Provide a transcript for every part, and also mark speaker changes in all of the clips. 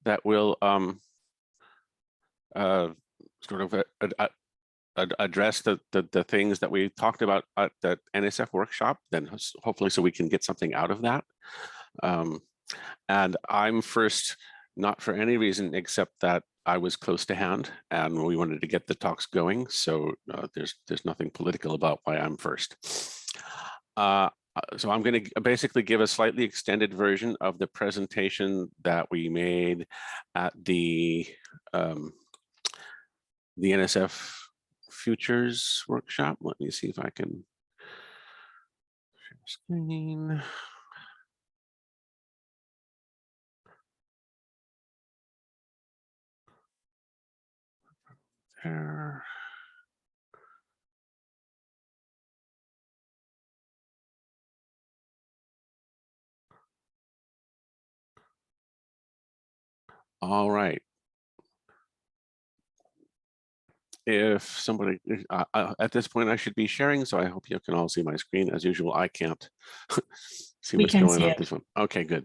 Speaker 1: that will sort of address the things that we talked about at the NSF workshop, then hopefully so we can get something out of that. And I'm first, not for any reason except that I was close to hand and we wanted to get the talks going. So there's nothing political about why I'm first. So I'm going to basically give a slightly extended version of the presentation that we made at the NSF Futures workshop. Let me see if I can share screen. There. All right. If somebody, at this point I should be sharing, so I hope you can all see my screen. As usual, I can't see what's going on with this one. Okay, good.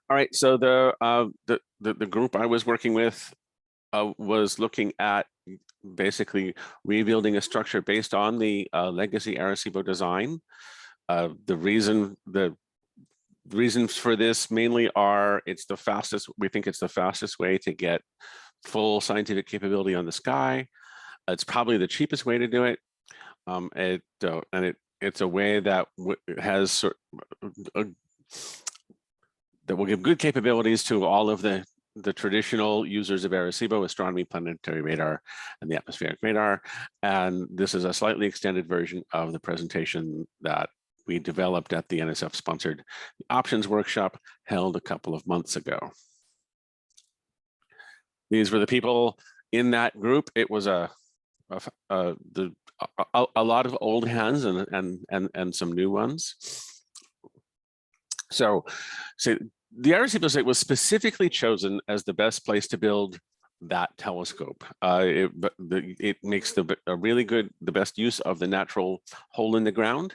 Speaker 1: All right, so the group I was working with was looking at basically rebuilding a structure based on the Legacy Arecibo design. The reasons for this mainly are we think it's the fastest way to get full scientific capability on the sky. It's probably the cheapest way to do it. It's a way that has that will give good capabilities to all of the traditional users of Arecibo, astronomy, planetary radar, and the atmospheric radar. And this is a slightly extended version of the presentation that we developed at the NSF-sponsored options workshop held a couple of months ago. These were the people in that group. It was a lot of old hands and some new ones. So the Arecibo site was specifically chosen as the best place to build that telescope. It makes the best use of the natural hole in the ground.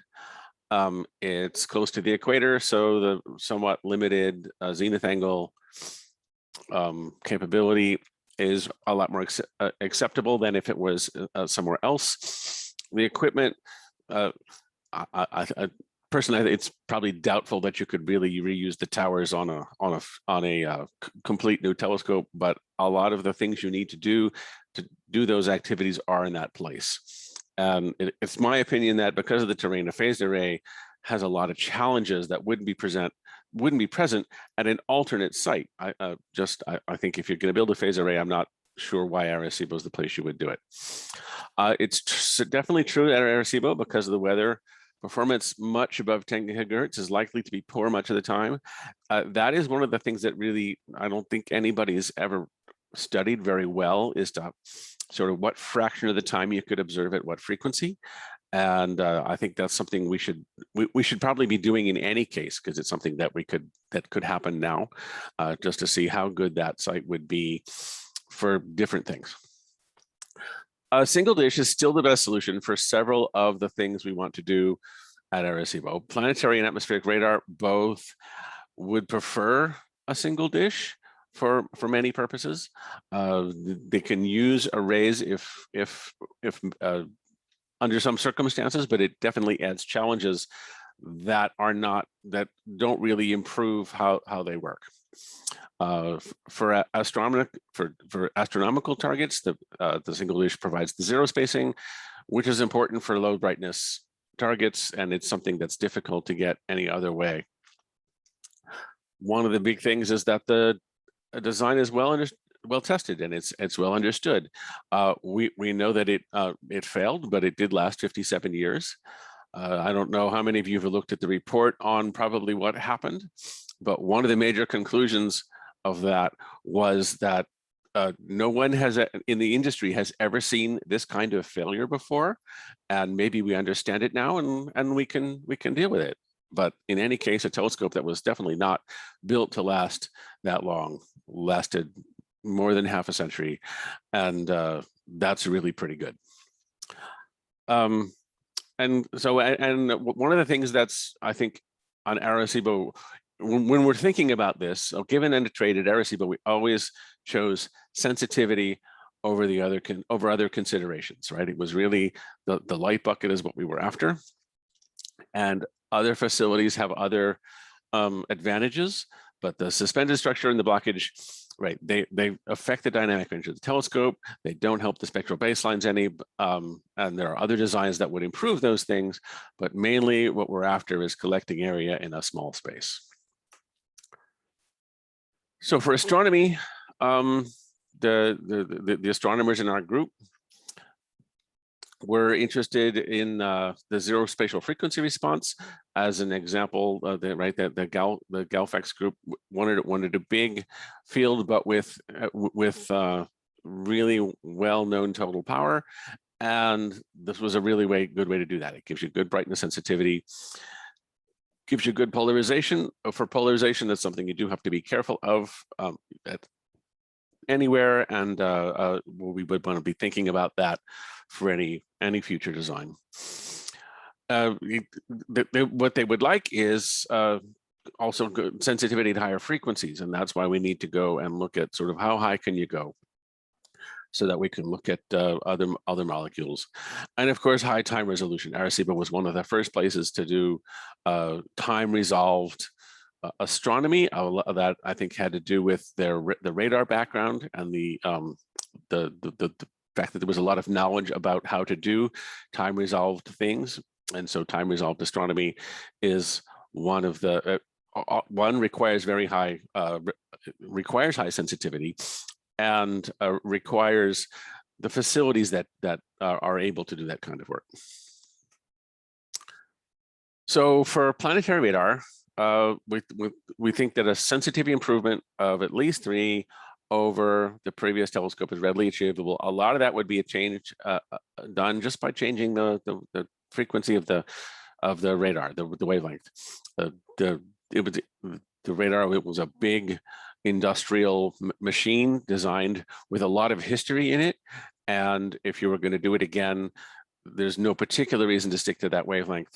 Speaker 1: It's close to the equator, so the somewhat limited zenith angle capability is a lot more acceptable than if it was somewhere else. The equipment, personally, it's probably doubtful that you could really reuse the towers on a complete new telescope, but a lot of the things you need to do those activities are in that place. It's my opinion that because of the terrain, a phased array has a lot of challenges that wouldn't be present at an alternate site. I think if you're going to build a phased array, I'm not sure why Arecibo is the place you would do it. It's definitely true at Arecibo because of the weather. Performance much above 10 gigahertz is likely to be poor much of the time. That is one of the things that really, I don't think anybody's ever studied very well, is to sort of what fraction of the time you could observe at what frequency. And I think that's something we should probably be doing in any case, because it's something that could happen now, just to see how good that site would be for different things. A single dish is still the best solution for several of the things we want to do at Arecibo. Planetary and atmospheric radar both would prefer a single dish for many purposes. They can use arrays if under some circumstances, but it definitely adds challenges that don't really improve how they work. For astronomical targets, the single dish provides the zero spacing, which is important for low brightness targets, and it's something that's difficult to get any other way. One of the big things is that the design is well tested and it's well understood. We know that it failed, but it did last 57 years. I don't know how many of you have looked at the report on probably what happened, but one of the major conclusions of that was that no one in the industry has ever seen this kind of failure before, and maybe we understand it now and we can deal with it. But in any case, a telescope that was definitely not built to last that long, lasted more than half a century, and that's really pretty good. And one of the things that's, I think, on Arecibo when we're thinking about this, so given and traded Arecibo, we always chose sensitivity over the other considerations, right? It was really the light bucket is what we were after, and other facilities have other advantages, but the suspended structure and the blockage, right, they affect the dynamic range of the telescope. They don't help the spectral baselines any, and there are other designs that would improve those things, but mainly what we're after is collecting area in a small space. So for astronomy, the astronomers in our group were interested in the zero spatial frequency response as an example. The Galfax group wanted a big field, but with really well-known total power, and this was a really good way to do that. It gives you good brightness sensitivity, gives you good polarization. For polarization, that's something you do have to be careful of at anywhere, and we would want to be thinking about that for any future design. What they would like is also good sensitivity to higher frequencies, and that's why we need to go and look at sort of how high can you go, so that we can look at other molecules. And of course, high time resolution. Arecibo was one of the first places to do time resolved astronomy. That I think had to do with the radar background and the fact that there was a lot of knowledge about how to do time resolved things. And so time resolved astronomy is one of the one requires very high requires high sensitivity, and requires the facilities that are able to do that kind of work. So for planetary radar, we think that a sensitivity improvement of at least 3 over the previous telescope is readily achievable. A lot of that would be a change done just by changing the frequency of the radar, the wavelength. The radar, it was a big industrial machine designed with a lot of history in it, and if you were going to do it again, there's no particular reason to stick to that wavelength.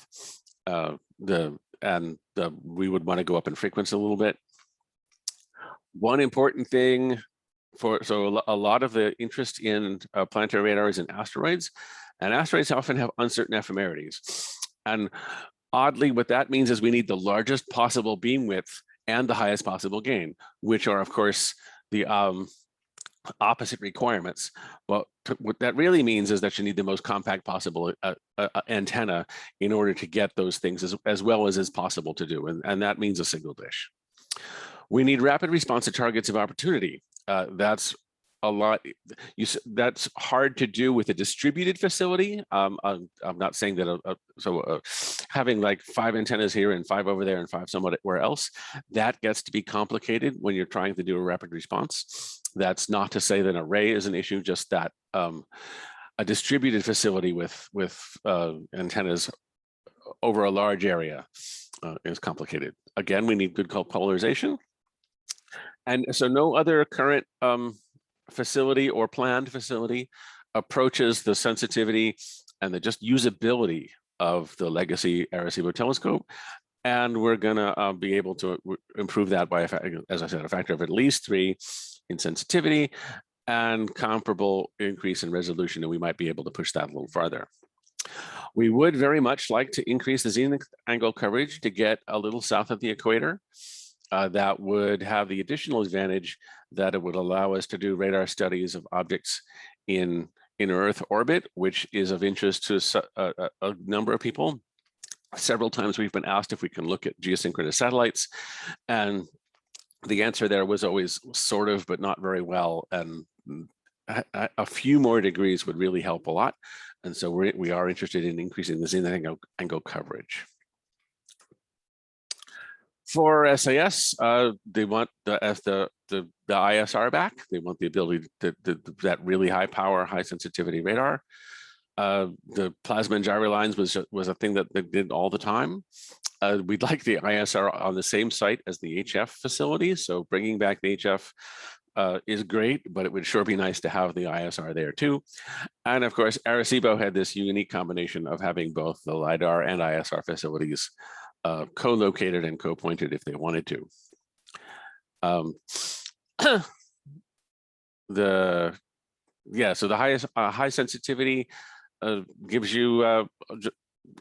Speaker 1: We would want to go up in frequency a little bit. One important thing so a lot of the interest in planetary radar is in asteroids, and asteroids often have uncertain ephemerides. And oddly, what that means is we need the largest possible beam width and the highest possible gain, which are, of course, the opposite requirements. But what that really means is that you need the most compact possible antenna in order to get those things as well as is possible to do. And that means a single dish. We need rapid response to targets of opportunity. That's a lot. That's hard to do with a distributed facility. I'm not saying that having like 5 antennas here and 5 over there and 5 somewhere else, that gets to be complicated when you're trying to do a rapid response. That's not to say that an array is an issue, just that a distributed facility with antennas over a large area is complicated. Again, we need good polarization. And so no other current facility or planned facility approaches the sensitivity and the just usability of the Legacy Arecibo telescope. And we're gonna be able to improve that by, as I said, a factor of at least 3 in sensitivity and comparable increase in resolution, and we might be able to push that a little farther. We would very much like to increase the zenith angle coverage to get a little south of the equator. That would have the additional advantage that it would allow us to do radar studies of objects in Earth orbit, which is of interest to a number of people. Several times we've been asked if we can look at geosynchronous satellites, and the answer there was always sort of, but not very well. And a few more degrees would really help a lot. And so we are interested in increasing the zenith angle coverage. For SAS, they want the ISR back. They want the ability to that really high power, high sensitivity radar. The plasma and gyro lines was a thing that they did all the time. We'd like the ISR on the same site as the HF facility. So bringing back the HF is great, but it would sure be nice to have the ISR there too. And of course, Arecibo had this unique combination of having both the LiDAR and ISR facilities co-located and co-pointed if they wanted to. So the highest high sensitivity gives you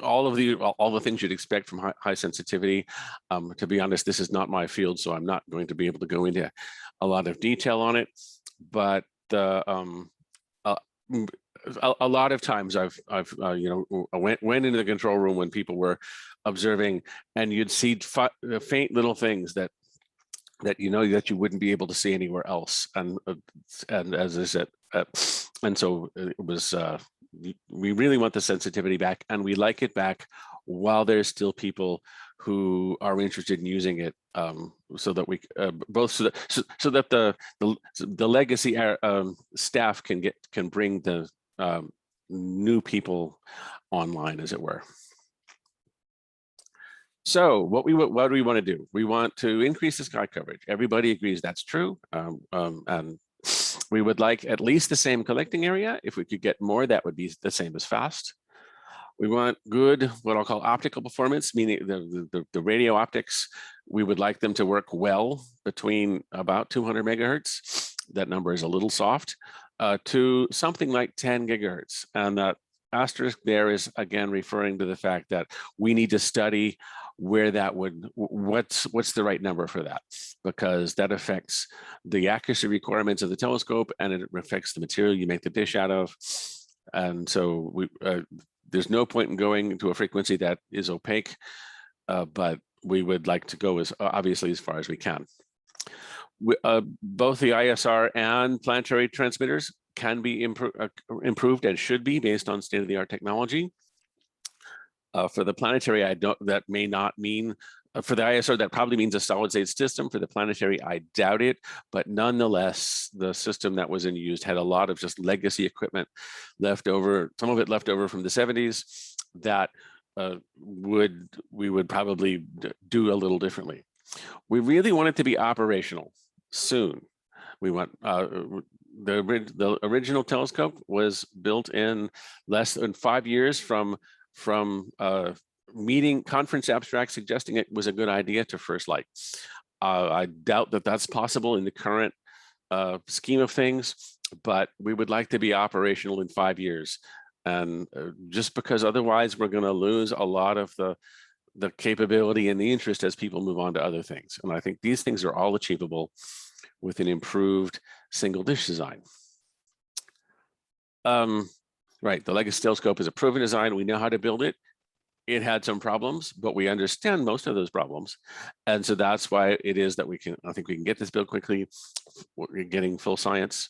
Speaker 1: all the things you'd expect from high sensitivity. To be honest, this is not my field, so I'm not going to be able to go into a lot of detail on it. But a lot of times I've went into the control room when people were observing, and you'd see faint little things that you wouldn't be able to see anywhere else. And as I said, and so it was. We really want the sensitivity back, and we like it back while there's still people who are interested in using it, so that we so that the legacy staff can bring the new people online, as it were. So what do we want to do? We want to increase the sky coverage. Everybody agrees that's true, and we would like at least the same collecting area. If we could get more, that would be the same as fast. We want good, what I'll call optical performance, meaning the radio optics. We would like them to work well between about 200 megahertz. That number is a little soft, to something like 10 gigahertz. And that asterisk there is again referring to the fact that we need to study where that would, what's the right number for that, because that affects the accuracy requirements of the telescope, and it affects the material you make the dish out of. And so there's no point in going to a frequency that is opaque, but we would like to go obviously as far as we can. Both the ISR and planetary transmitters can be improved and should be based on state-of-the-art technology. For the planetary, that may not mean, for the ISR, that probably means a solid-state system. For the planetary, I doubt it, but nonetheless, the system that was in use had a lot of just legacy equipment left over, some of it left over from the 70s, that we would probably do a little differently. We really want it to be operational soon. We want, the original telescope was built in less than 5 years from meeting conference abstract suggesting it was a good idea to first light. I doubt that that's possible in the current scheme of things, but we would like to be operational in 5 years. And just because otherwise we're going to lose a lot of the capability and the interest as people move on to other things. And I think these things are all achievable with an improved single dish design. Right, the Legacy telescope is a proven design. We know how to build it. It had some problems, but we understand most of those problems. And so that's why it is that I think we can get this built quickly. We're getting full science.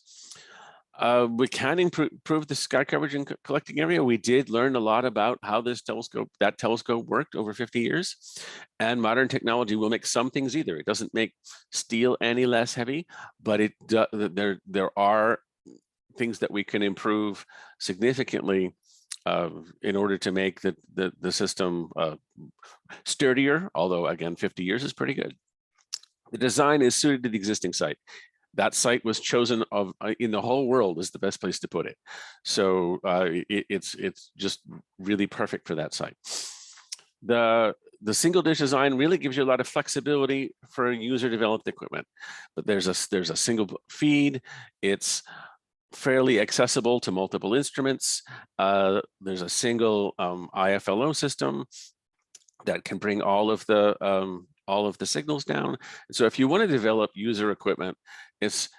Speaker 1: We can improve the sky coverage and collecting area. We did learn a lot about how that telescope worked over 50 years. And modern technology will make some things either. It doesn't make steel any less heavy, but there are things that we can improve significantly in order to make the system sturdier, although again, 50 years is pretty good. The design is suited to the existing site. That site was chosen in the whole world as the best place to put it. So it's just really perfect for that site. The single dish design really gives you a lot of flexibility for user developed equipment, but there's a single feed. It's fairly accessible to multiple instruments. There's a single IFLO system that can bring all of the signals down. So if you want to develop user equipment, it's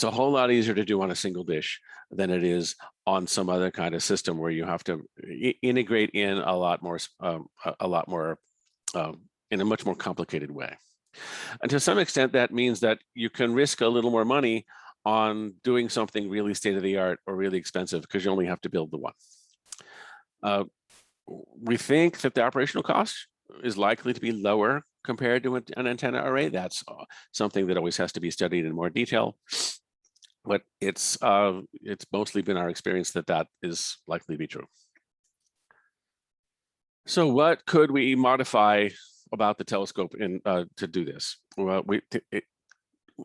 Speaker 1: a whole lot easier to do on a single dish than it is on some other kind of system where you have to integrate in a lot more in a much more complicated way. And to some extent, that means that you can risk a little more money on doing something really state-of-the-art or really expensive because you only have to build the one. We think that the operational cost is likely to be lower compared to an antenna array. That's something that always has to be studied in more detail, but it's mostly been our experience that is likely to be true. So what could we modify about the telescope to do this? Well,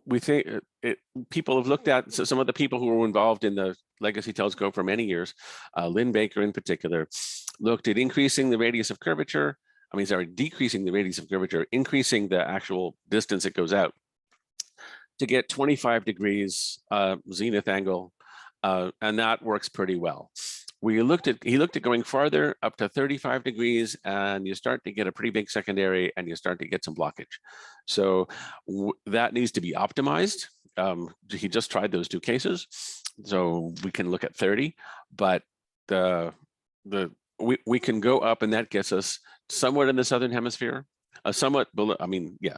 Speaker 1: we think people have looked at, so some of the people who were involved in the Legacy telescope for many years, Lynn Baker in particular, looked at increasing the radius of curvature, decreasing the radius of curvature, increasing the actual distance it goes out to get 25 degrees zenith angle, and that works pretty well. He looked at going farther up to 35 degrees, and you start to get a pretty big secondary, and you start to get some blockage. So that needs to be optimized. He just tried those 2 cases, so we can look at 30, but we can go up, and that gets us somewhat in the southern hemisphere, somewhat below.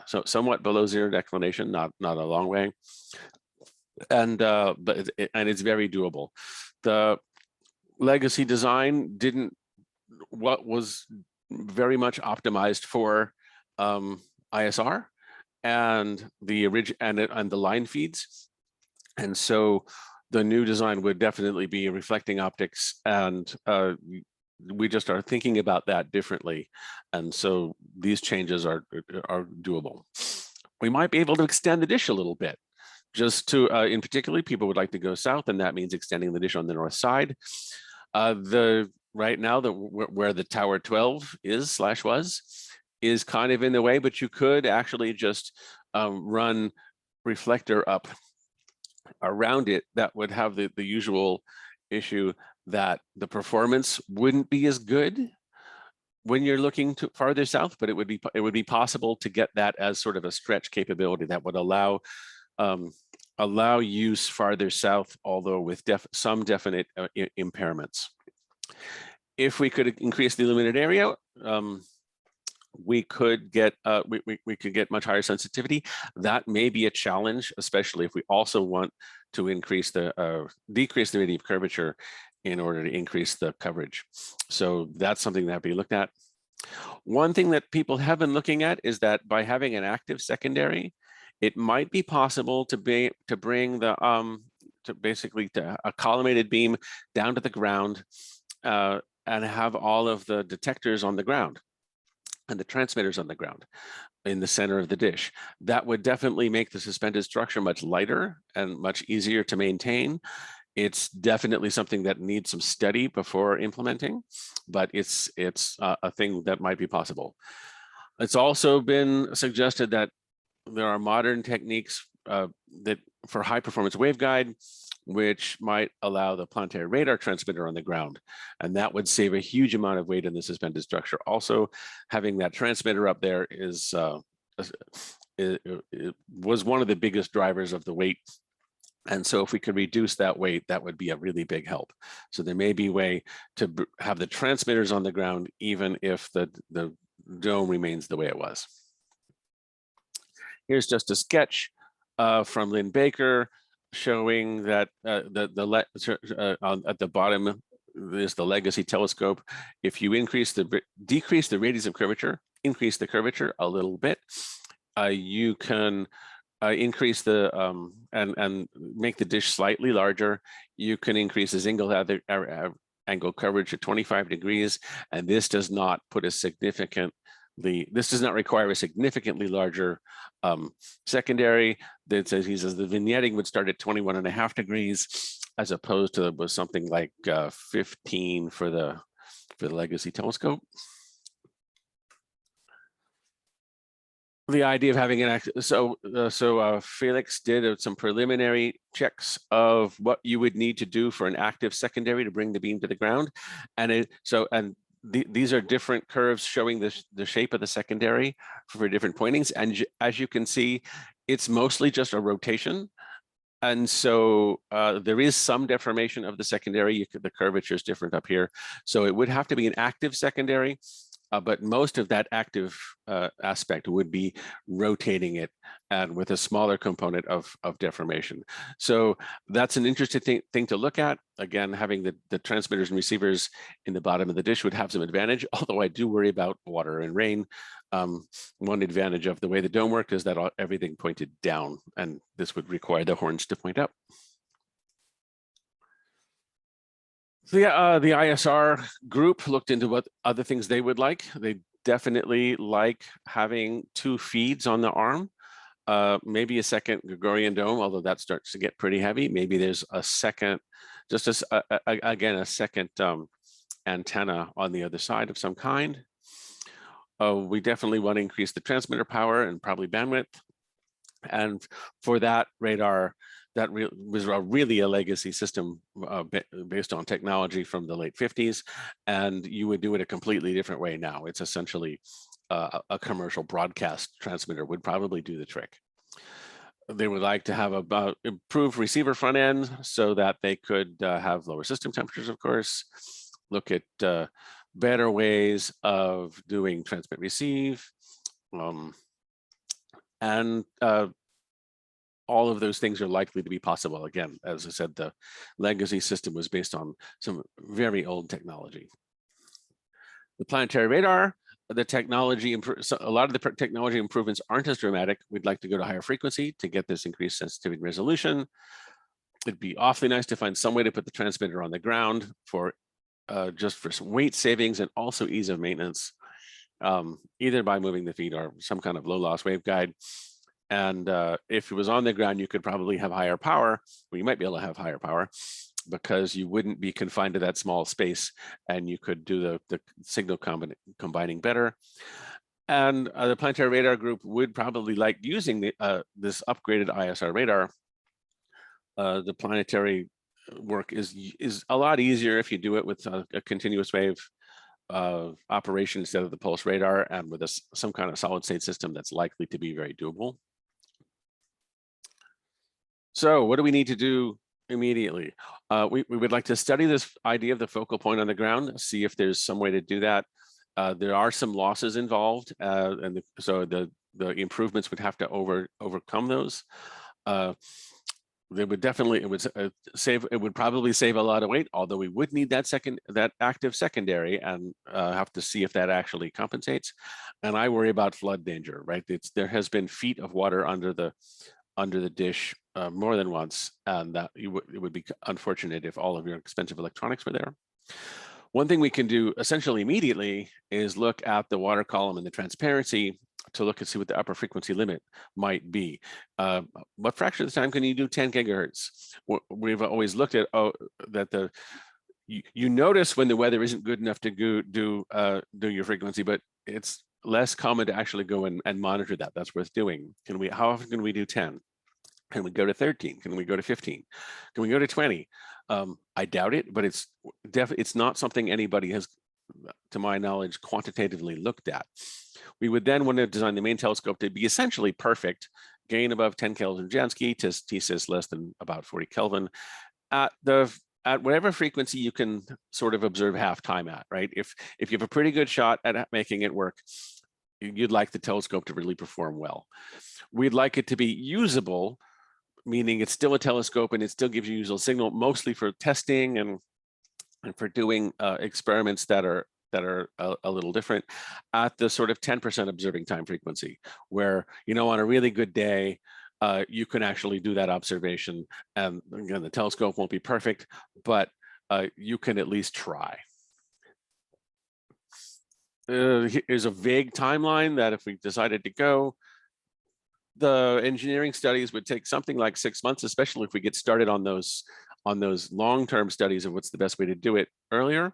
Speaker 1: So somewhat below zero declination, not a long way, and it's very doable. The legacy design was very much optimized for ISR and the line feeds, and so the new design would definitely be reflecting optics, and we just are thinking about that differently, and so these changes are doable. We might be able to extend the dish a little bit, just to in particular, people would like to go south, and that means extending the dish on the north side. Right now, where the tower 12 was kind of in the way, but you could actually just run reflector up around it. That would have the usual issue that the performance wouldn't be as good when you're looking to farther south, but it would be possible to get that as sort of a stretch capability that would allow use farther south, although with some definite impairments. If we could increase the illuminated area, we could get much higher sensitivity. That may be a challenge, especially if we also want to decrease the radius of curvature in order to increase the coverage. So that's something that have to be looked at. One thing that people have been looking at is that by having an active secondary, it might be possible to bring the a collimated beam down to the ground and have all of the detectors on the ground and the transmitters on the ground in the center of the dish. That would definitely make the suspended structure much lighter and much easier to maintain. It's definitely something that needs some study before implementing, but it's a thing that might be possible. It's also been suggested that there are modern techniques that for high performance waveguide, which might allow the planetary radar transmitter on the ground. And that would save a huge amount of weight in the suspended structure. Also, having that transmitter up there was one of the biggest drivers of the weight. And so if we could reduce that weight, that would be a really big help. So there may be a way to have the transmitters on the ground, even if the dome remains the way it was. Here's just a sketch from Lynn Baker showing that at the bottom is the Legacy telescope. If you decrease the radius of curvature, increase the curvature a little bit, you can increase the and make the dish slightly larger. You can increase the zinc angle coverage to 25 degrees, and this does not put a this does not require a significantly larger secondary. He says the vignetting would start at 21.5 degrees, as opposed to was something like 15 for the Legacy telescope. The idea of having an Felix did some preliminary checks of what you would need to do for an active secondary to bring the beam to the ground, and these are different curves showing the shape of the secondary for different pointings. And as you can see, it's mostly just a rotation. And so there is some deformation of the secondary. The curvature is different up here. So it would have to be an active secondary, but most of that active aspect would be rotating it and with a smaller component of deformation. So that's an interesting thing to look at. Again, having the transmitters and receivers in the bottom of the dish would have some advantage, although I do worry about water and rain. One advantage of the way the dome worked is that everything pointed down, and this would require the horns to point up. So yeah, the ISR group looked into what other things they would like. They definitely like having 2 feeds on the arm, maybe a second Gregorian dome, although that starts to get pretty heavy. Maybe there's a second, again, a second antenna on the other side of some kind. We definitely want to increase the transmitter power and probably bandwidth. And for that radar, that was really a legacy system based on technology from the late 50s. And you would do it a completely different way now. It's essentially a commercial broadcast transmitter would probably do the trick. They would like to have a improved receiver front end so that they could have lower system temperatures, of course, look at better ways of doing transmit receive, and all of those things are likely to be possible. Again, as I said, the legacy system was based on some very old technology. The planetary radar, the technology, a lot of the technology improvements aren't as dramatic. We'd like to go to higher frequency to get this increased sensitivity and resolution. It'd be awfully nice to find some way to put the transmitter on the ground for just for some weight savings and also ease of maintenance, either by moving the feet or some kind of low loss waveguide. And if it was on the ground, you could probably have higher power, or you might be able to have higher power because you wouldn't be confined to that small space and you could do the signal combining better. And the planetary radar group would probably like using this upgraded ISR radar. The planetary work is a lot easier if you do it with a continuous wave operation instead of the pulse radar, and with some kind of solid state system that's likely to be very doable. So what do we need to do immediately? We would like to study this idea of the focal point on the ground, see if there's some way to do that. There are some losses involved, so the improvements would have to overcome those. They would definitely, it would probably save a lot of weight, although we would need that active secondary, and have to see if that actually compensates. And I worry about flood danger, right? There has been feet of water under the dish more than once, and that it would be unfortunate if all of your expensive electronics were there. One thing we can do essentially immediately is look at the water column and the transparency to look and see what the upper frequency limit might be. What fraction of the time can you do 10 gigahertz? We've always looked at that you notice when the weather isn't good enough to do your frequency, but it's less common to actually go and monitor that. That's worth doing. How often can we do 10? Can we go to 13? Can we go to 15? Can we go to 20? I doubt it, but it's not something anybody has, to my knowledge, quantitatively looked at. We would then want to design the main telescope to be essentially perfect, gain above 10 Kelvin Jansky, TSIS less than about 40 Kelvin, at whatever frequency you can sort of observe half time at, right? If you have a pretty good shot at making it work, you'd like the telescope to really perform well. We'd like it to be usable, meaning it's still a telescope and it still gives you usable signal, mostly for testing and for doing experiments that are a little different, at the sort of 10% observing time frequency, where, on a really good day, you can actually do that observation. And again, the telescope won't be perfect, but you can at least try. Here's a vague timeline that if we decided to go, the engineering studies would take something like 6 months, especially if we get started on those long-term studies of what's the best way to do it earlier.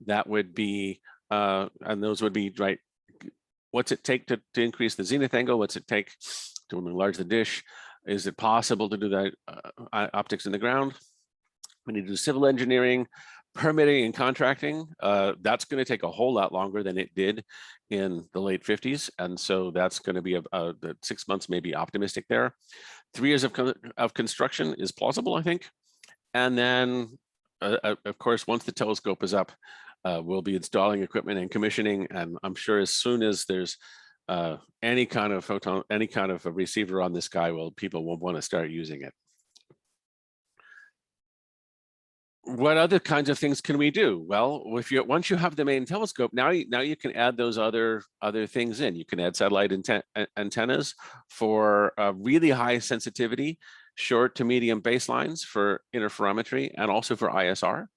Speaker 1: That would be, and those would be, right, what's it take to increase the zenith angle? What's it take to enlarge the dish? Is it possible to do that optics in the ground? We need to do civil engineering, permitting, and contracting. That's going to take a whole lot longer than it did in the late 50s. And so that's going to be the 6 months, maybe optimistic there. 3 years of construction is plausible, I think. And then, of course, once the telescope is up, we'll be installing equipment and commissioning. And I'm sure as soon as there's any kind of a receiver on the sky, people will want to start using it. What other kinds of things can we do? Well, once you have the main telescope, now you can add those other things in. You can add satellite antennas for really high sensitivity, short to medium baselines for interferometry, and also for ISR.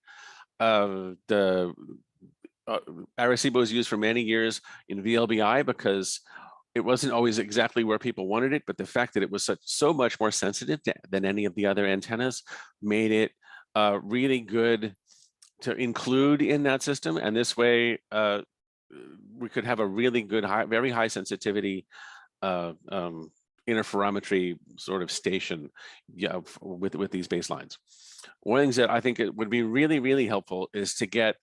Speaker 1: Arecibo is used for many years in VLBI because it wasn't always exactly where people wanted it, but the fact that it was so much more sensitive than any of the other antennas made it really good to include in that system. And this way, we could have a really good, very high sensitivity interferometry sort of station, yeah, with these baselines. One of the things that I think it would be really, really helpful is to get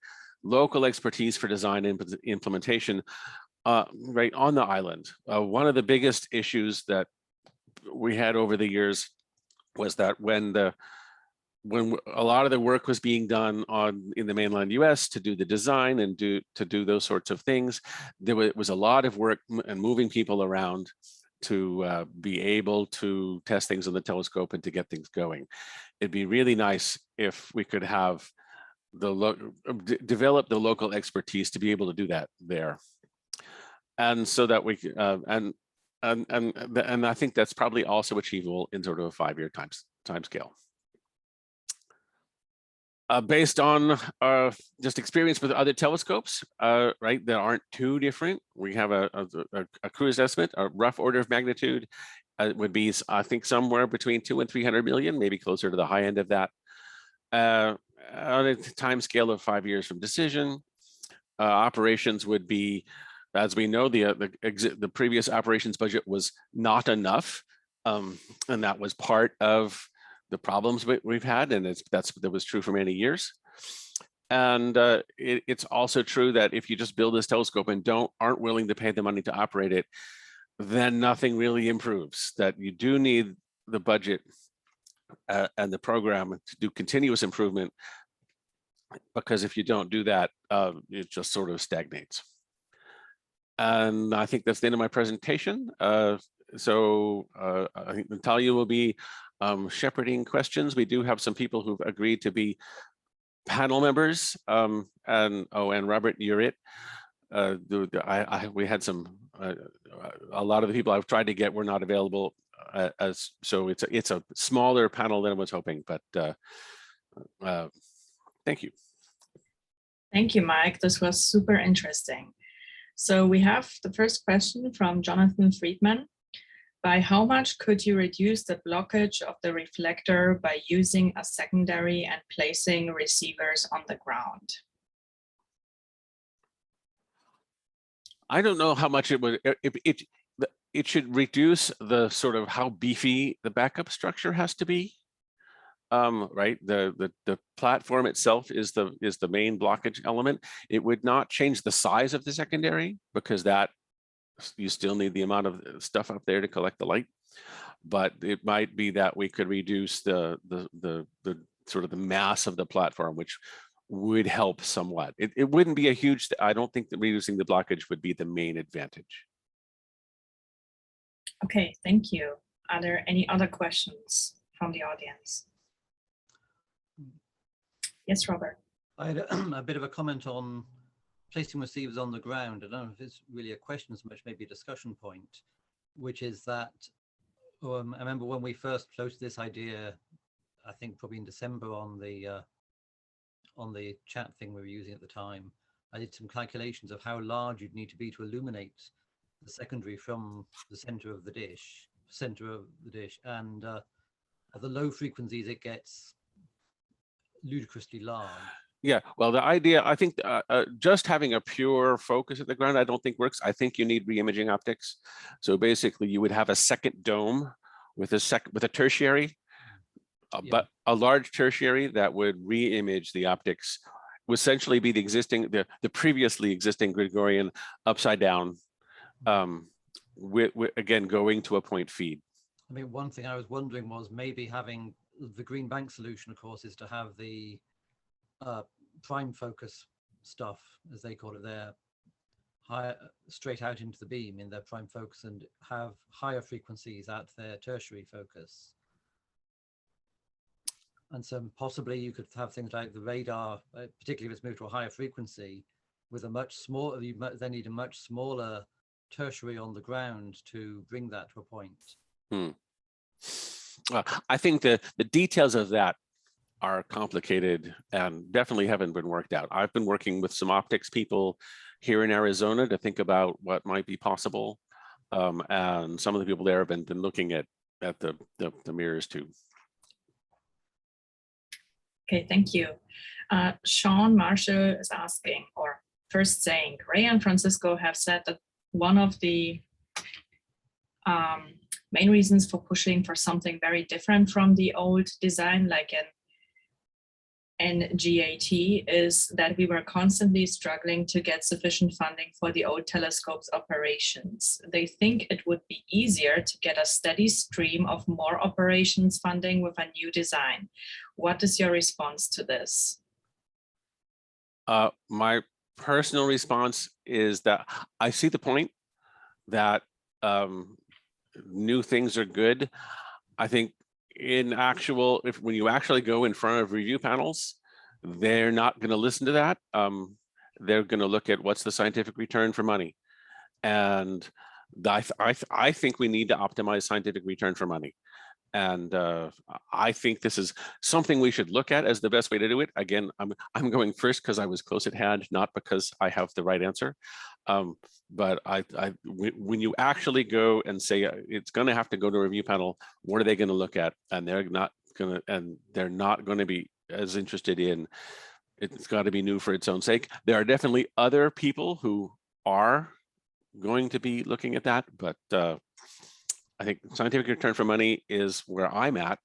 Speaker 1: local expertise for design and implementation right on the island. One of the biggest issues that we had over the years was that when a lot of the work was being done in the mainland US to do the design and to do those sorts of things, there was a lot of work and moving people around to be able to test things on the telescope and to get things going. It'd be really nice if we could have develop the local expertise to be able to do that there, and so that we and I think that's probably also achievable in sort of a 5-year time scale. Based on just experience with other telescopes, right, that aren't too different. We have a cruise estimate, a rough order of magnitude would be, I think, somewhere between 200 and 300 million, maybe closer to the high end of that. On a time scale of 5 years from decision, operations would be, as we know, the previous operations budget was not enough, and that was part of the problems we've had, and that was true for many years. And it's also true that if you just build this telescope and aren't willing to pay the money to operate it, then nothing really improves. That you do need the budget and the program to do continuous improvement, because if you don't do that, it just sort of stagnates. And I think that's the end of my presentation. So I think Natalia will be shepherding questions. We do have some people who've agreed to be panel members, and Robert, you're it. We had a lot of the people I've tried to get were not available, so it's a smaller panel than I was hoping, but thank you.
Speaker 2: Thank you, Mike. This was super interesting. So we have the first question from Jonathan Friedman. By how much could you reduce the blockage of the reflector by using a secondary and placing receivers on the ground?
Speaker 1: I don't know how much it would. It should reduce the sort of how beefy the backup structure has to be. Right, the platform itself is the main blockage element. It would not change the size of the secondary, because that you still need the amount of stuff up there to collect the light. But it might be that we could reduce the sort of the mass of the platform, which would help somewhat. It wouldn't be a huge. I don't think that reducing the blockage would be the main advantage.
Speaker 2: Okay, thank you. Are there any other questions from the audience? Yes, Robert.
Speaker 3: I had a bit of a comment on placing receivers on the ground. I don't know if it's really a question as much, maybe a discussion point, which is that I remember when we first floated this idea, I think probably in December on the chat thing we were using at the time, I did some calculations of how large you'd need to be to illuminate the secondary from the center of the dish, and at the low frequencies it gets ludicrously large.
Speaker 1: Yeah, well, the idea, I think just having a pure focus at the ground, I don't think works. I think you need re-imaging optics. So basically you would have a second dome with a tertiary, but a large tertiary that would re-image the optics, would essentially be the previously existing Gregorian upside down, with again going to a point feed.
Speaker 3: I mean, one thing I was wondering was maybe having the green bank solution, of course, is to have the prime focus stuff, as they call it there, straight out into the beam in their prime focus, and have higher frequencies at their tertiary focus. And so possibly you could have things like the radar, particularly if it's moved to a higher frequency, with a much smaller, you then need a much smaller tertiary on the ground to bring that to a point.
Speaker 1: I think the details of that are complicated and definitely haven't been worked out. I've been working with some optics people here in Arizona to think about what might be possible, and some of the people there have been looking at the mirrors too.
Speaker 2: Okay, thank you. Sean Marshall is asking, or first saying, Ray and Francisco have said that one of the main reasons for pushing for something very different from the old design, like an NGAT, is that we were constantly struggling to get sufficient funding for the old telescope's operations. They think it would be easier to get a steady stream of more operations funding with a new design. What is your response to this?
Speaker 1: My personal response is that I see the point that new things are good. I think when you actually go in front of review panels, they're not going to listen to that. They're going to look at what's the scientific return for money. And I think we need to optimize scientific return for money. And I think this is something we should look at as the best way to do it. Again, I'm going first because I was close at hand, not because I have the right answer. But when you actually go and say it's going to have to go to a review panel, what are they going to look at? And they're not going to be as interested in it's got to be new for its own sake. There are definitely other people who are going to be looking at that, but I think scientific return for money is where I'm at.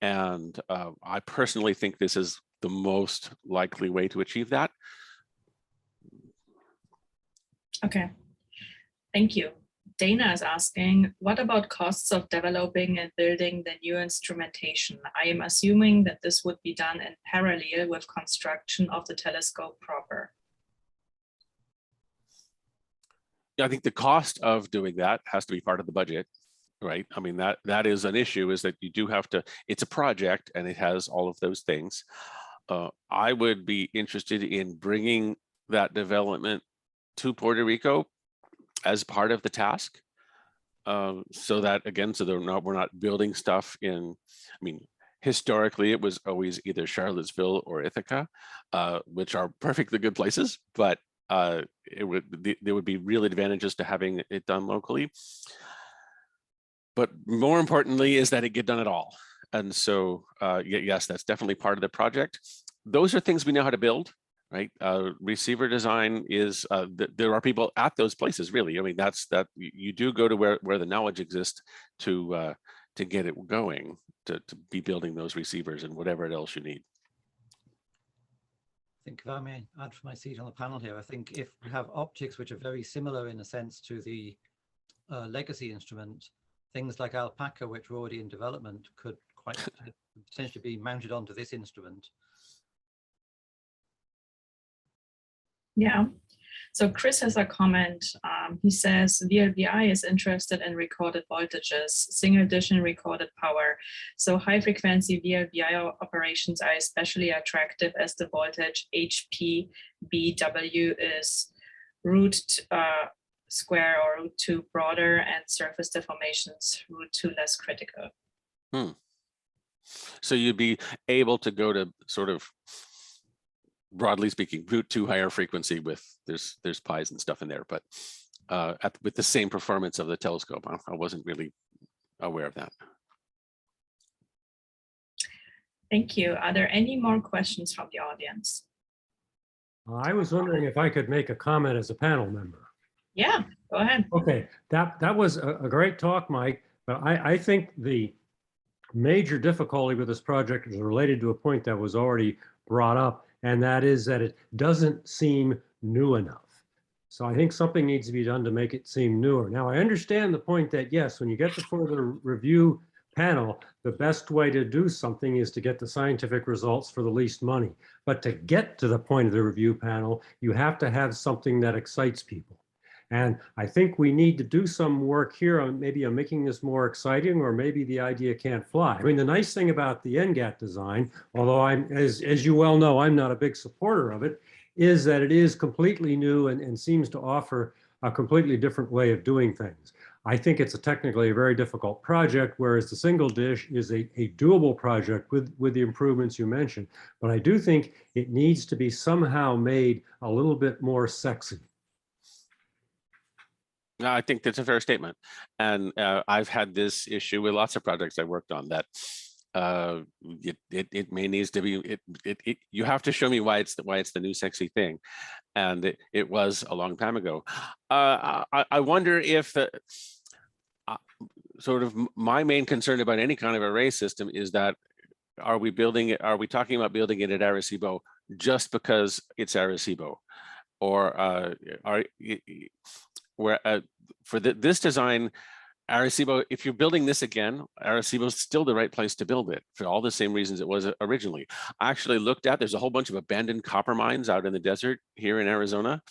Speaker 1: And I personally think this is the most likely way to achieve that.
Speaker 2: Okay, thank you. Dana is asking, what about costs of developing and building the new instrumentation? I am assuming that this would be done in parallel with construction of the telescope proper.
Speaker 1: Yeah, I think the cost of doing that has to be part of the budget, right? I mean, that is an issue, is that you do have to, it's a project and it has all of those things. I would be interested in bringing that development to Puerto Rico as part of the task, so that, again, so we're not building stuff in, I mean, historically it was always either Charlottesville or Ithaca, which are perfectly good places, but there would be real advantages to having it done locally. But more importantly is that it get done at all. And so, yes, that's definitely part of the project. Those are things we know how to build, right? Receiver design is, there are people at those places, really. I mean, that you do go to where the knowledge exists to get it going, to be building those receivers and whatever else you need.
Speaker 3: I think if I may add from my seat on the panel here, I think if we have optics which are very similar in a sense to the legacy instrument, things like Alpaca, which are already in development, could quite potentially be mounted onto this instrument.
Speaker 2: Yeah, so Chris has a comment. He says VLBI is interested in recorded voltages, single digit recorded power. So high frequency VLBI operations are especially attractive as the voltage HPBW is root square or root 2 broader and surface deformations root 2 less critical.
Speaker 1: So you'd be able to go to sort of, broadly speaking, root 2 higher frequency with there's pies and stuff in there, but with the same performance of the telescope. I wasn't really aware of that.
Speaker 2: Thank you. Are there any more questions from the audience?
Speaker 4: I was wondering if I could make a comment as a panel member.
Speaker 2: Yeah, go ahead.
Speaker 4: Okay, that was a great talk, Mike, but I think the major difficulty with this project is related to a point that was already brought up, and that is that it doesn't seem new enough. So I think something needs to be done to make it seem newer. Now, I understand the point that, yes, when you get before the review panel, the best way to do something is to get the scientific results for the least money. But to get to the point of the review panel, you have to have something that excites people. And I think we need to do some work here on maybe on making this more exciting, or maybe the idea can't fly. I mean, the nice thing about the NGAT design, although I'm, as you well know, I'm not a big supporter of it, is that it is completely new and seems to offer a completely different way of doing things. I think it's technically a very difficult project, whereas the single dish is a doable project with the improvements you mentioned. But I do think it needs to be somehow made a little bit more sexy.
Speaker 1: I think that's a fair statement. And I've had this issue with lots of projects I worked on, that it may needs to be, you have to show me why it's the new sexy thing. And it was a long time ago. I wonder if sort of my main concern about any kind of array system is that, are we talking about building it at Arecibo just because it's Arecibo? Or for this design, Arecibo, if you're building this again, Arecibo is still the right place to build it for all the same reasons it was originally. I actually looked at, there's a whole bunch of abandoned copper mines out in the desert here in Arizona.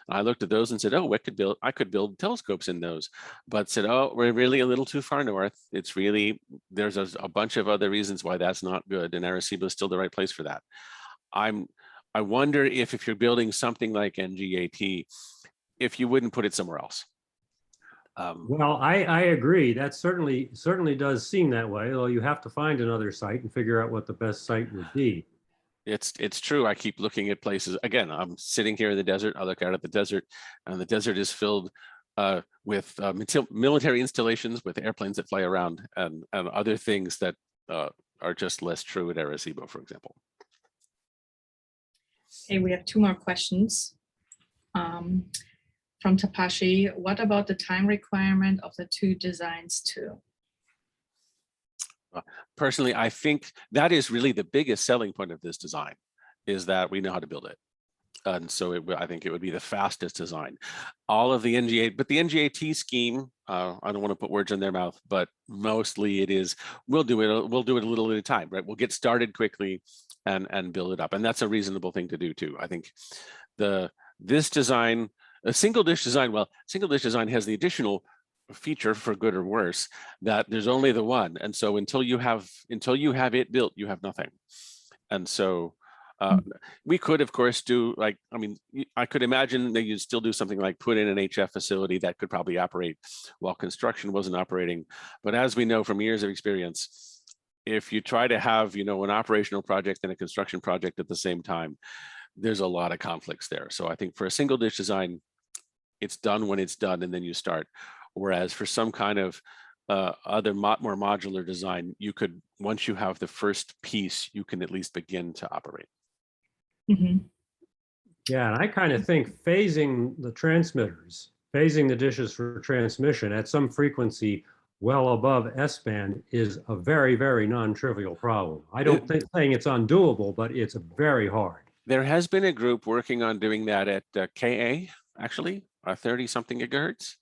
Speaker 1: I looked at those and said, oh, I could build telescopes in those, but said, oh, we're really a little too far north. It's really, there's a bunch of other reasons why that's not good, and Arecibo is still the right place for that. I wonder if you're building something like NGAT, if you wouldn't put it somewhere else.
Speaker 4: Well, I agree. That certainly does seem that way, although you have to find another site and figure out what the best site would be.
Speaker 1: It's true. I keep looking at places. Again, I'm sitting here in the desert. I look out at the desert, and the desert is filled with military installations, with airplanes that fly around, and other things that are just less true at Arecibo, for example.
Speaker 2: Okay, we have 2 more questions. From Tapashi, what about the time requirement of the 2 designs too?
Speaker 1: Personally, I think that is really the biggest selling point of this design, is that we know how to build it. And so I think it would be the fastest design. All of the NGAT, but the NGAT scheme, I don't want to put words in their mouth, but mostly it is, we'll do it a little at a time, right? We'll get started quickly and build it up. And that's a reasonable thing to do too. I think this design, a single dish design, well, single dish design has the additional feature, for good or worse, that there's only the one. And so until you have it built, you have nothing. And so we could, of course, do like, I mean, I could imagine that you'd still do something like put in an HF facility that could probably operate while construction wasn't operating. But as we know from years of experience, if you try to have, an operational project and a construction project at the same time, there's a lot of conflicts there. So I think for a single dish design, it's done when it's done, and then you start. Whereas for some kind of other more modular design, you could, once you have the first piece, you can at least begin to operate.
Speaker 2: Mm-hmm.
Speaker 4: Yeah, and I kind of think phasing the transmitters, phasing the dishes for transmission at some frequency well above S-band is a very, very non-trivial problem. I don't think saying it's undoable, but it's very hard.
Speaker 1: There has been a group working on doing that at KA, actually, 30-something gigahertz,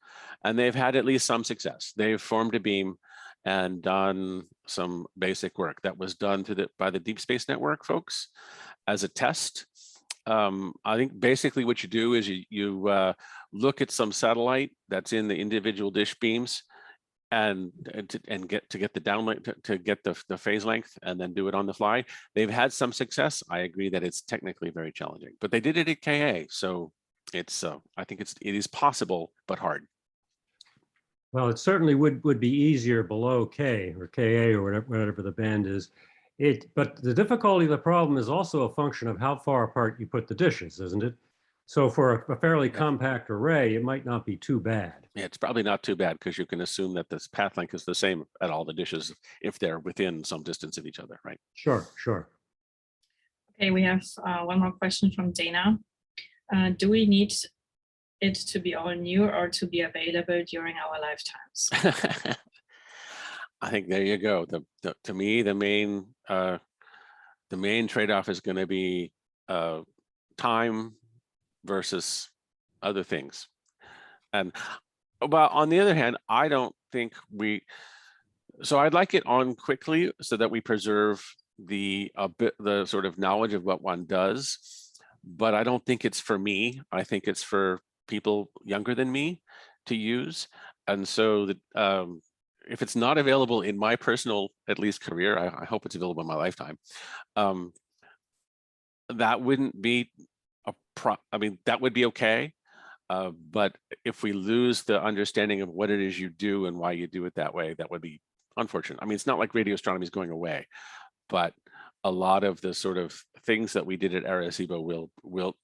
Speaker 1: and they've had at least some success. They've formed a beam and done some basic work that was done by the Deep Space Network folks as a test. I think basically what you do is you look at some satellite that's in the individual dish beams and get the downlink to get the phase length, and then do it on the fly. They've had some success. I agree that it's technically very challenging, but they did it at KA, so it's I think it is possible, but hard.
Speaker 4: Well, it certainly would be easier below K or KA or whatever the band is. But the difficulty of the problem is also a function of how far apart you put the dishes, isn't it? So for a fairly compact array, it might not be too bad.
Speaker 1: Yeah, it's probably not too bad, because you can assume that this path length is the same at all the dishes if they're within some distance of each other, right?
Speaker 4: Sure.
Speaker 2: Okay, we have 1 more question from Dana. Do we need it to be all new or to be available during our lifetimes?
Speaker 1: I think there you go. To me, the main trade-off is going to be time versus other things. And but on the other hand, I don't think so I'd like it on quickly so that we preserve the sort of knowledge of what one does, but I don't think it's for me. I think it's for people younger than me to use. And so that if it's not available in my personal, at least, career, I hope it's available in my lifetime. That wouldn't be that would be okay. But if we lose the understanding of what it is you do and why you do it that way, that would be unfortunate. I mean, it's not like radio astronomy is going away, but a lot of the sort of things that we did at Arecibo will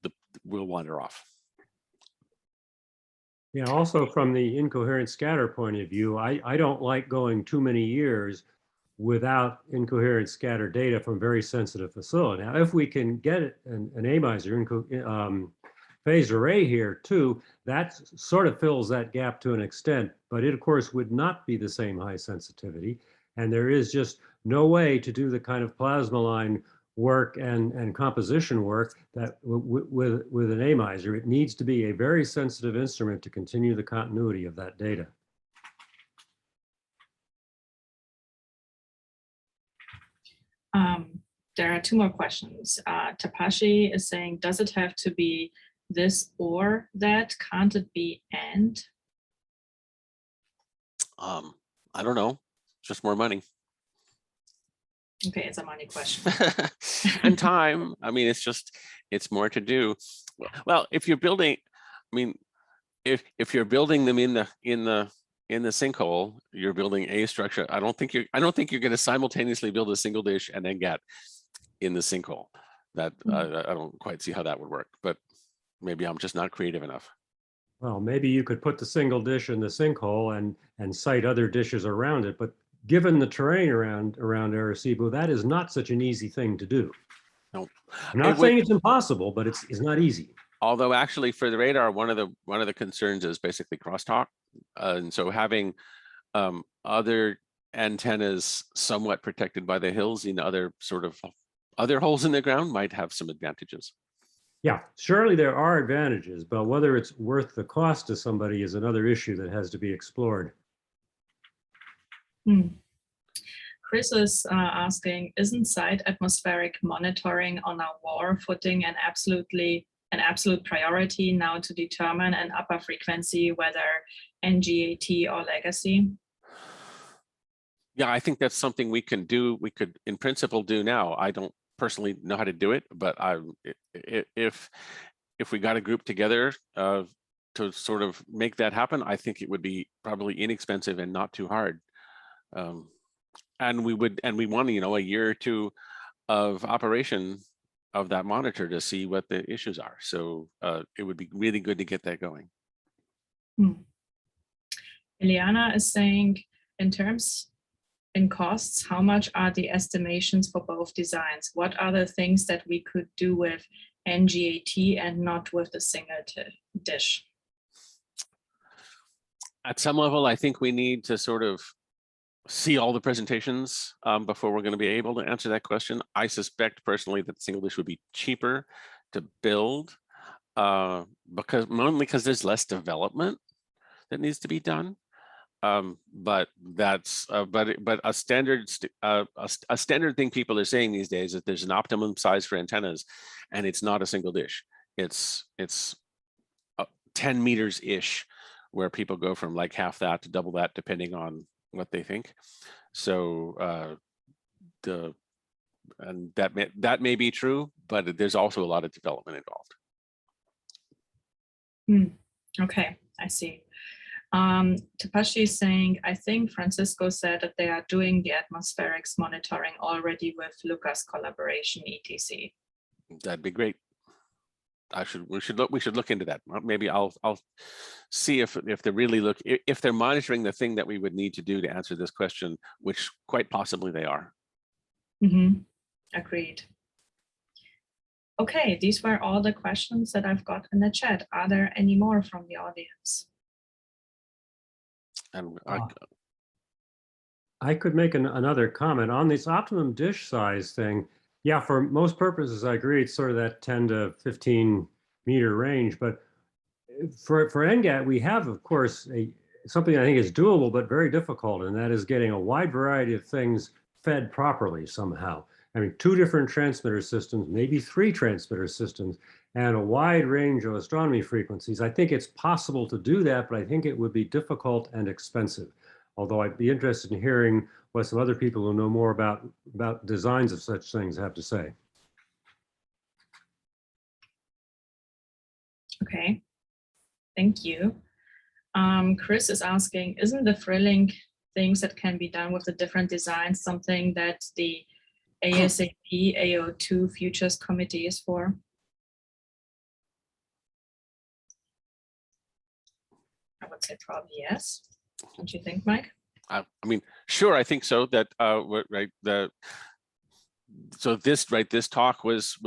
Speaker 1: wander off.
Speaker 4: Yeah, also from the incoherent scatter point of view, I don't like going too many years without incoherent scattered data from very sensitive facility. Now, if we can get an AMISR phased array here too, that sort of fills that gap to an extent, but it of course would not be the same high sensitivity. And there is just no way to do the kind of plasma line work and composition work that with an AMISR. It needs to be a very sensitive instrument to continue the continuity of that data.
Speaker 2: There are two more questions. Tapashi is saying, does it have to be this or that? Can't it be and?
Speaker 1: I don't know, just more money.
Speaker 2: Okay, it's a money question.
Speaker 1: And time. I mean, it's more to do. Well, if you're building, I mean, if you're building them in the sinkhole, you're building a structure. I don't think you're going to simultaneously build a single dish and NGAT in the sinkhole. That I don't quite see how that would work, but maybe I'm just not creative enough.
Speaker 4: Well, maybe you could put the single dish in the sinkhole and site other dishes around it, but given the terrain around Arecibo, that is not such an easy thing to do.
Speaker 1: No,
Speaker 4: I'm not saying it's impossible, but it's not easy.
Speaker 1: Although actually for the radar, one of the concerns is basically crosstalk, and so having other antennas somewhat protected by the hills in other holes in the ground might have some advantages.
Speaker 4: Yeah, surely there are advantages, but whether it's worth the cost to somebody is another issue that has to be explored.
Speaker 2: Chris is asking, isn't site atmospheric monitoring on a war footing an absolute priority now to determine an upper frequency, whether NGAT or Legacy?
Speaker 1: Yeah, I think that's something we can do. We could, in principle, do now. I don't personally know how to do it, but if we got a group together to sort of make that happen, I think it would be probably inexpensive and not too hard. And we want, a year or two of operation of that monitor to see what the issues are. So it would be really good to get that going.
Speaker 2: Eliana is saying, in costs, how much are the estimations for both designs? What are the things that we could do with NGAT and not with the single dish?
Speaker 1: At some level, I think we need to sort of see all the presentations before we're going to be able to answer that question. I suspect personally that the single dish would be cheaper to build because there's less development that needs to be done. But a standard thing people are saying these days is that there's an optimum size for antennas, and it's not a single dish. It's 10 meters ish, where people go from like half that to double that depending on what they think. So that may be true, but there's also a lot of development involved.
Speaker 2: Okay, I see. Tapashi is saying, I think Francisco said that they are doing the atmospherics monitoring already with Lucas collaboration, etc.
Speaker 1: That'd be great. We should look into that. Maybe I'll see if they're monitoring the thing that we would need to do to answer this question, which quite possibly they are.
Speaker 2: Agreed. Okay, these were all the questions that I've got in the chat. Are there any more from the audience?
Speaker 1: And
Speaker 4: I could make another comment on this optimum dish size thing. Yeah, for most purposes, I agree. It's sort of that 10 to 15 meter range. But for NGAT, we have, of course, something I think is doable, but very difficult. And that is getting a wide variety of things fed properly somehow. I mean, 2 different transmitter systems, maybe 3 transmitter systems, and a wide range of astronomy frequencies. I think it's possible to do that, but I think it would be difficult and expensive. Although I'd be interested in hearing what some other people who know more about designs of such things have to say.
Speaker 2: Okay, thank you. Chris is asking, isn't the thrilling things that can be done with the different designs something that the ASAP AO2 Futures Committee is for? I would say probably yes. Don't you think, Mike?
Speaker 1: I mean, sure, I think so. That right. So this talk was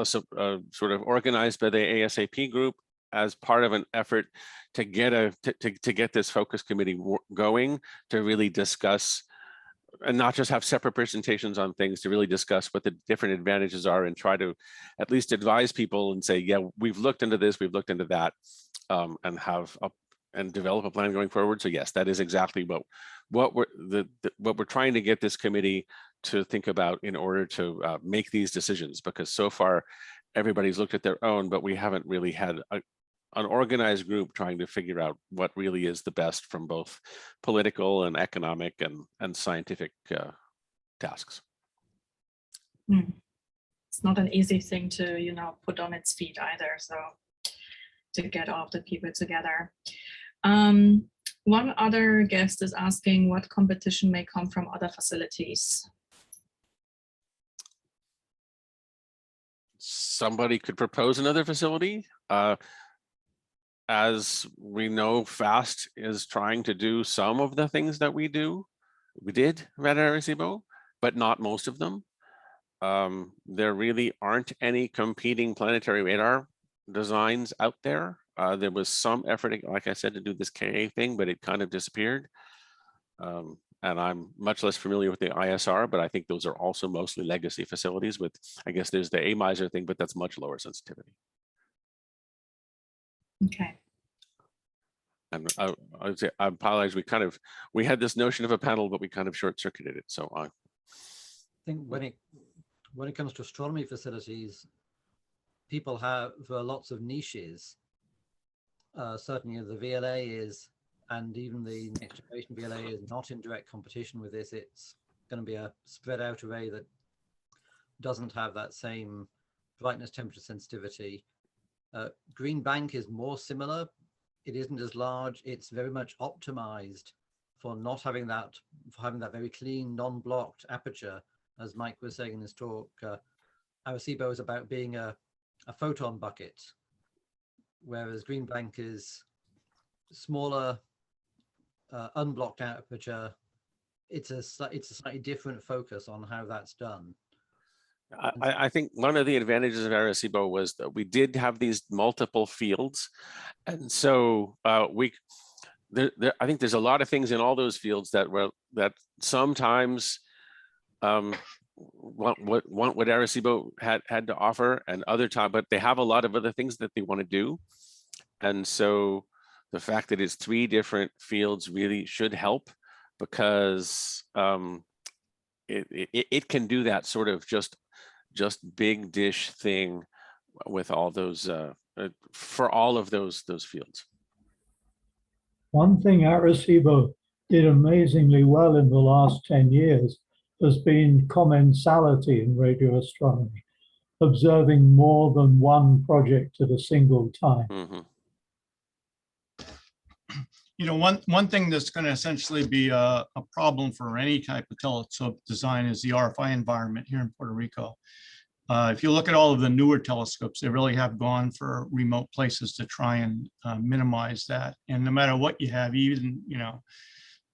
Speaker 1: sort of organized by the ASAP group as part of an effort to get to get this focus committee going, to really discuss and not just have separate presentations on things, to really discuss what the different advantages are and try to at least advise people and say, yeah, we've looked into this, we've looked into that, and have and develop a plan going forward. So yes, that is exactly what we're trying to get this committee to think about in order to make these decisions, because so far everybody's looked at their own, but we haven't really had an organized group trying to figure out what really is the best from both political and economic and scientific tasks.
Speaker 2: It's not an easy thing to, put on its feet either. So to get all of the people together. One other guest is asking what competition may come from other facilities.
Speaker 1: Somebody could propose another facility. As we know, FAST is trying to do some of the things that we did at Arecibo, but not most of them. There really aren't any competing planetary radar designs out there. There was some effort, like I said, to do this KA thing, but it kind of disappeared. And I'm much less familiar with the ISR, but I think those are also mostly legacy facilities with, I guess there's the AMISR thing, but that's much lower sensitivity.
Speaker 2: Okay.
Speaker 1: And I apologize. We had this notion of a panel, but we kind of short-circuited it. So I
Speaker 3: think when it comes to astronomy facilities, people have lots of niches. Certainly the VLA is, and even the next generation VLA is not in direct competition with this. It's going to be a spread out array that doesn't have that same brightness temperature sensitivity. Green Bank is more similar. It isn't as large. It's very much optimized for not having that, very clean, non-blocked aperture. As Mike was saying in his talk, Arecibo is about being a photon bucket, whereas Green Bank is smaller, unblocked aperture. It's a slightly different focus on how that's done.
Speaker 1: I think one of the advantages of Arecibo was that we did have these multiple fields, and so I think there's a lot of things in all those fields that sometimes want what Arecibo had to offer, and other time, but they have a lot of other things that they want to do, and so the fact that it's 3 different fields really should help, because it can do that sort of just big dish thing with all those for all of those fields.
Speaker 5: One thing Arecibo did amazingly well in the last 10 years has been commensality in radio astronomy, observing more than one project at a single time.
Speaker 1: Mm-hmm.
Speaker 6: One thing that's going to essentially be a problem for any type of telescope design is the RFI environment here in Puerto Rico. If you look at all of the newer telescopes, they really have gone for remote places to try and minimize that. And no matter what you have, even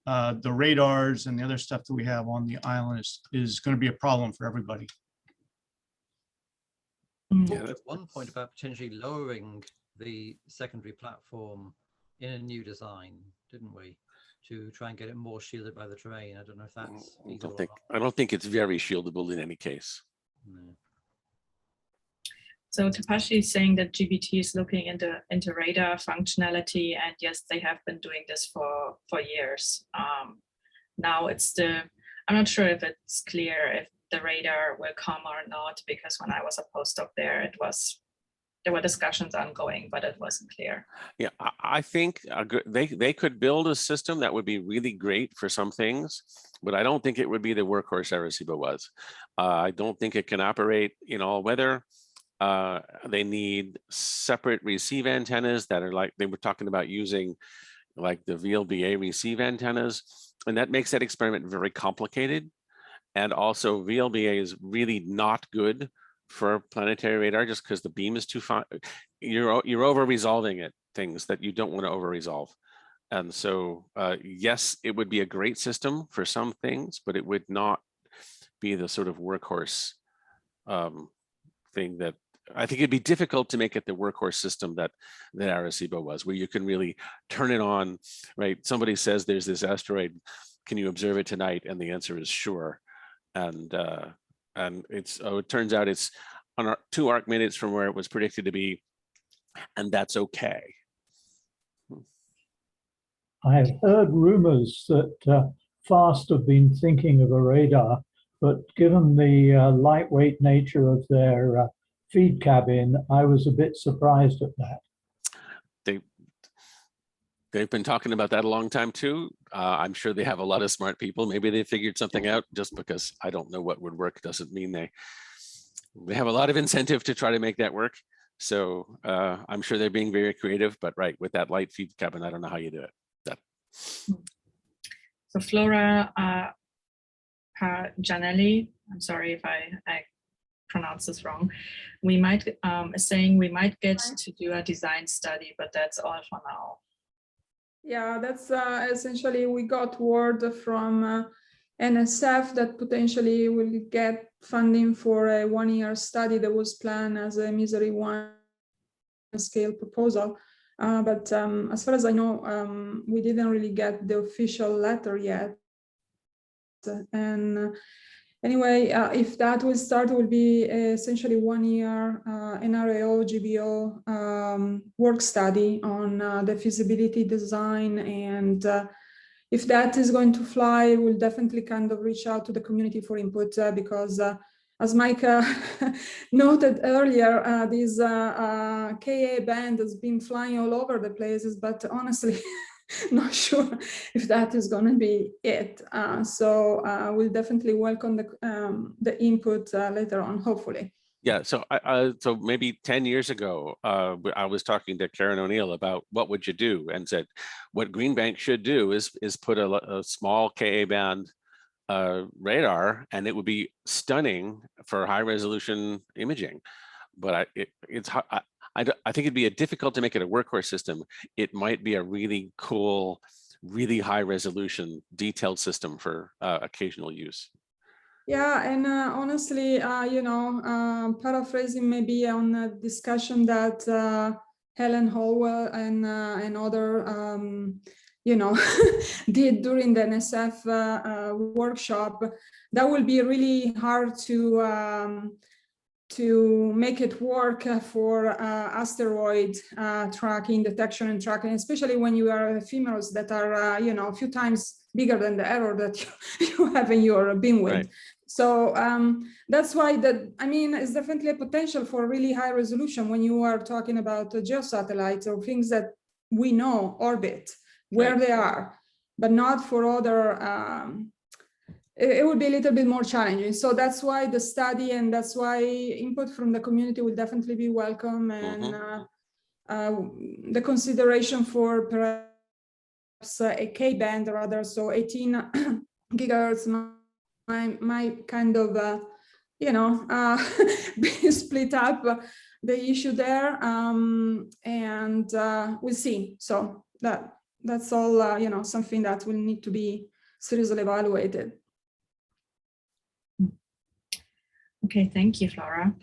Speaker 6: the radars and the other stuff that we have on the island is going to be a problem for everybody.
Speaker 3: Yeah, at one point about potentially lowering the secondary platform in a new design, didn't we, to try and get it more shielded by the terrain? I don't know if that's
Speaker 1: I don't think it's very shieldable in any case.
Speaker 3: No.
Speaker 2: So Tapashi is saying that GBT is looking into radar functionality, and yes, they have been doing this for years. Now I'm not sure if it's clear if the radar will come or not, because when I was a postdoc there were discussions ongoing, but it wasn't clear.
Speaker 1: Yeah, I think they could build a system that would be really great for some things, but I don't think it would be the workhorse Arecibo was. I don't think it can operate in all weather. They need separate receive antennas that are like they were talking about using, like the VLBA receive antennas, and that makes that experiment very complicated. And also VLBA is really not good for planetary radar just because the beam is too fine. You're over resolving it, things that you don't want to over resolve. And so, yes, it would be a great system for some things, but it would not be the sort of workhorse thing that I think it'd be difficult to make it the workhorse system that Arecibo was, where you can really turn it on, right? Somebody says there's this asteroid, can you observe it tonight? And the answer is sure. And it's it turns out it's on 2 arc minutes from where it was predicted to be, and that's okay.
Speaker 5: I've heard rumors that FAST have been thinking of a radar, but given the lightweight nature of their feed cabin, I was a bit surprised at that.
Speaker 1: They've been talking about that a long time too. I'm sure they have a lot of smart people. Maybe they figured something out. Just because I don't know what would work doesn't mean they have a lot of incentive to try to make that work. So I'm sure they're being very creative, but right, with that light feed cabin, I don't know how you do it.
Speaker 2: So Flora Janelli, I'm sorry if I pronounce this wrong. We might saying we might get to do a design study, but that's all for now.
Speaker 7: Yeah, that's essentially we got word from NSF that potentially will get funding for a 1-year study that was planned as a misery 1 scale proposal. But as far as I know, we didn't really get the official letter yet. And anyway, if that will start, it will be essentially 1 year NRAO GBO work study on the feasibility design. And if that is going to fly, we'll definitely kind of reach out to the community for input because as Mike noted earlier, this KA band has been flying all over the places, but honestly, not sure if that is going to be it. So we'll definitely welcome the input later on, hopefully.
Speaker 1: Yeah, so so maybe 10 years ago, I was talking to Karen O'Neill about what would you do, and said what Green Bank should do is put a small Ka band radar, and it would be stunning for high resolution imaging. But I think it'd be difficult to make it a workhorse system. It might be a really cool, really high resolution, detailed system for occasional use.
Speaker 7: Yeah, and honestly, you know, paraphrasing maybe on a discussion that Helen Hallwell and other, you know, did during the NSF workshop, that will be really hard to make it work for asteroid tracking, detection and tracking, especially when you are ephemerals that are, you know, a few times bigger than the error that you have in your beam width. Right. So that's why I mean, it's definitely a potential for really high resolution when you are talking about geosatellites or things that we know orbit, where right. They are, but not for other, it would be a little bit more challenging. So that's why the study and that's why input from the community will definitely be welcome. And the consideration for perhaps a K-band rather, so 18 gigahertz might kind of, you know, be split up the issue there. And we'll see. So that's all, you know, something that will need to be seriously evaluated.
Speaker 2: Okay, thank you, Flora.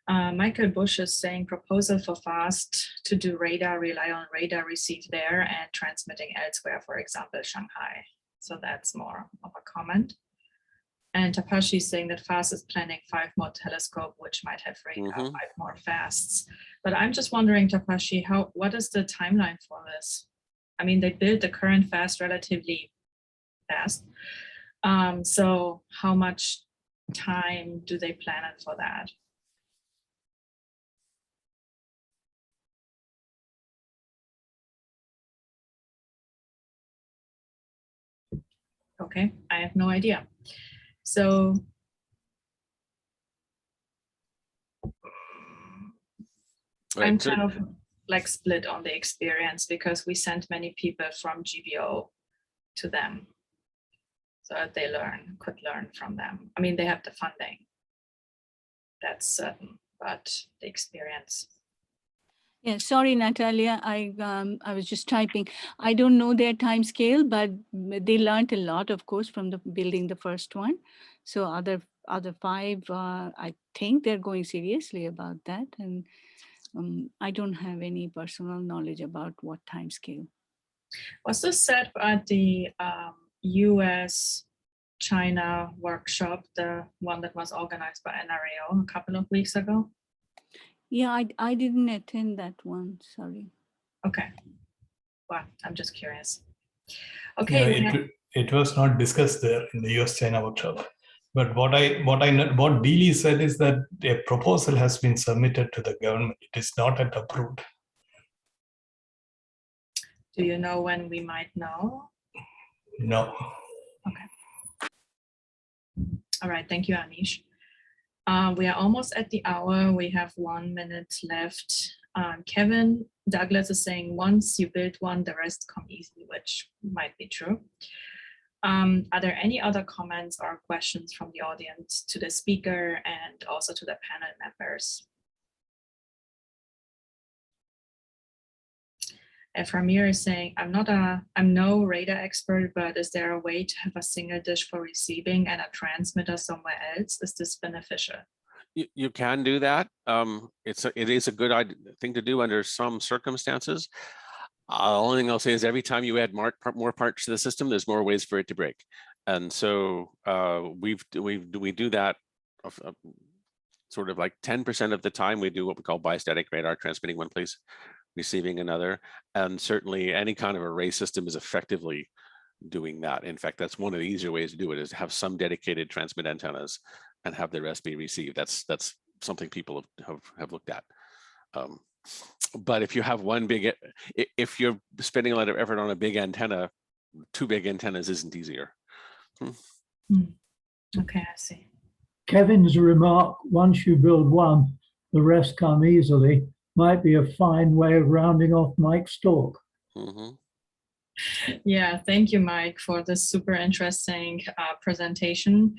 Speaker 2: Michael Bush is saying proposal for FAST to do radar, rely on radar received there and transmitting elsewhere, for example, Shanghai. So that's more of a comment. And Tapashi is saying that FAST is planning 5 more telescope, which might have radar, 5 more FASTs. But I'm just wondering, Tapashi, what is the timeline for this? I mean, they built the current FAST relatively fast. So how much time do they plan it for that? Okay, I have no idea. So right, I'm kind of like split on the experience because we sent many people from GBO to them so that they could learn from them. I mean, they have the funding, that's certain, but the experience.
Speaker 8: Yeah, sorry, Natalia. I was just typing. I don't know their time scale, but they learned a lot, of course, from the building the first one. So other five, I think they're going seriously about that, and I don't have any personal knowledge about what time scale.
Speaker 2: Was this said at the US China workshop, the one that was organized by NRAO a couple of weeks ago?
Speaker 8: Yeah, I didn't attend that one. Sorry.
Speaker 2: Okay. Well, I'm just curious.
Speaker 9: Yeah,
Speaker 2: Okay.
Speaker 9: it was not discussed there in the US-China workshop. But what Deely said is that a proposal has been submitted to the government. It is not yet approved.
Speaker 2: Do you know when we might know?
Speaker 9: No.
Speaker 2: Okay. All right. Thank you, Anish. We are almost at the hour. We have 1 minute left. Kevin Douglas is saying, once you build one, the rest come easy, which might be true. Are there any other comments or questions from the audience to the speaker and also to the panel members? Ramir is saying, I'm no radar expert, but is there a way to have a single dish for receiving and a transmitter somewhere else? Is this beneficial?
Speaker 1: You can do that. It is a good thing to do under some circumstances. The only thing I'll say is every time you add more parts to the system, there's more ways for it to break. And so we do that sort of like 10% of the time. We do what we call bistatic radar, transmitting one place, receiving another. And certainly any kind of array system is effectively doing that. In fact, that's one of the easier ways to do it, is to have some dedicated transmit antennas and have the rest be received. That's something people have looked at. But if you have one big, if you're spending a lot of effort on a big antenna, two big antennas isn't easier.
Speaker 2: Okay, I see.
Speaker 5: Kevin's remark, once you build one, the rest come easily, might be a fine way of rounding off Mike's talk.
Speaker 2: Yeah, thank you, Mike, for this super interesting presentation.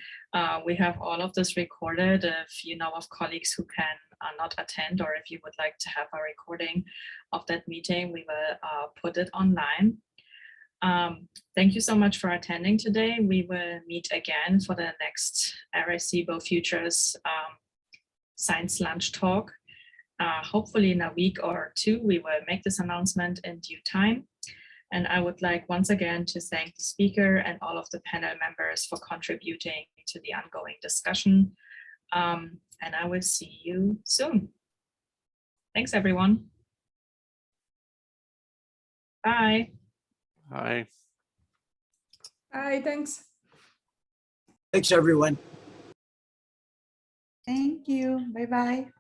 Speaker 2: We have all of this recorded. If you know of colleagues who can not attend, or if you would like to have a recording of that meeting, we will put it online. Thank you so much for attending today. We will meet again for the next Arecibo Futures Science Lunch Talk. Hopefully in a week or two, we will make this announcement in due time. And I would like once again to thank the speaker and all of the panel members for contributing to the ongoing discussion. And I will see you soon. Thanks, everyone. Bye.
Speaker 1: Bye.
Speaker 7: Bye, thanks.
Speaker 10: Thanks, everyone.
Speaker 11: Thank you. Bye-bye.